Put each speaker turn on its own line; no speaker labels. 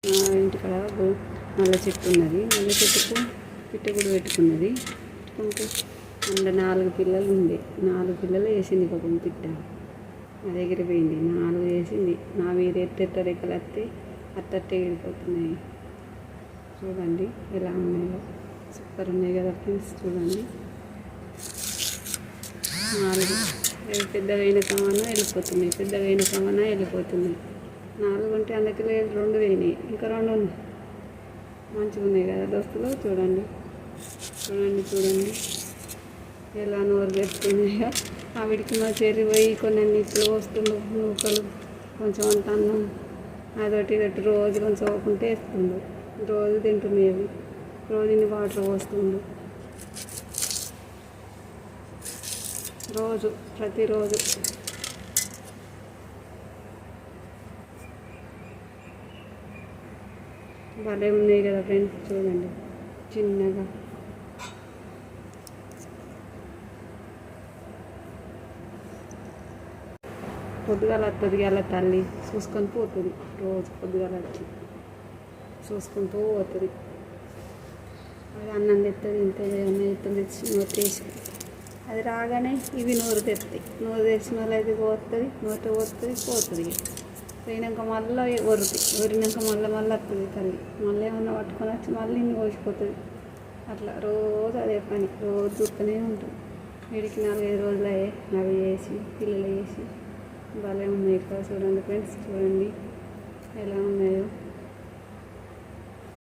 ఇంటికాడ నల్ల చెట్టు ఉన్నది. నల్ల చెట్టుకు పిట్ట కూడా పెట్టుకున్నది. పెట్టుకుంటే అందులో 4 పిల్లలు ఉంది. 4 పిల్లలు వేసింది పాపం పిట్ట. నా దగ్గర పోయింది 4 వేసింది. నా మీద ఎత్తెత్త రెక్కలు వస్తే అట్టట్టే ఎగిరిపోతున్నాయి. చూడండి ఎలా ఉన్నాయో, సూపర్ ఉన్నాయి కదా ఫ్రెండ్స్. చూడండి 4 పెద్దగా అయిన కామన్నా వెళ్ళిపోతున్నాయి, పెద్దగా అయిన కామన్నా వెళ్ళిపోతున్నాయి. 4 ఉంటే అందుకే 2 పోయినాయి, ఇంకా 2 ఉన్నాయి. మంచిగా ఉన్నాయి కదా దోస్తులు. చూడండి చూడండి చూడండి ఎలా నోరు తెచ్చుకున్నాయో. ఆవిడికి మా చెర్రి పోయి కొన్ని నీళ్ళు పోస్తుండు, నూకలు కొంచెం అంత అన్నం అదొకటి ఇదొకటి రోజు కొంచెం ఓకుంటే వేస్తుండు. రోజు తింటుంది అవి, రోజు ఇన్ని వాటర్ పోస్తుండు. రోజు ప్రతిరోజు భలే ఉన్నాయి కదా ఫ్రెండ్స్. చూడండి చిన్నగా పొద్దుగాల వస్తుంది అలా తల్లి చూసుకొని పోతుంది. రోజు పొద్దుగాల వచ్చి చూసుకుంటూ పోతుంది. అది అన్నం తెస్తుంది, ఇంత అన్నం తెచ్చి నోరు తెచ్చి అది రాగానే ఇవి నోరు తెస్తాయి. నోరు తెచ్చిన వాళ్ళు అయితే పోతుంది, నోట పోతుంది. పోయినాక మళ్ళీ ఒరినాక మళ్ళీ వస్తుంది తల్లి. మళ్ళీ ఏమన్నా పట్టుకొని వచ్చి మళ్ళీ ఇన్ని కోసిపోతుంది. అట్లా రోజు అదే పని, రోజు చూస్తూనే ఉంటుంది. వీడికి 4-5 రోజులు అయ్యాయి అవి వేసి పిల్లలు వేసి. భలే ఉన్నాయి కదా చూడండి ఫ్రెండ్స్. చూడండి ఎలా ఉన్నాయో.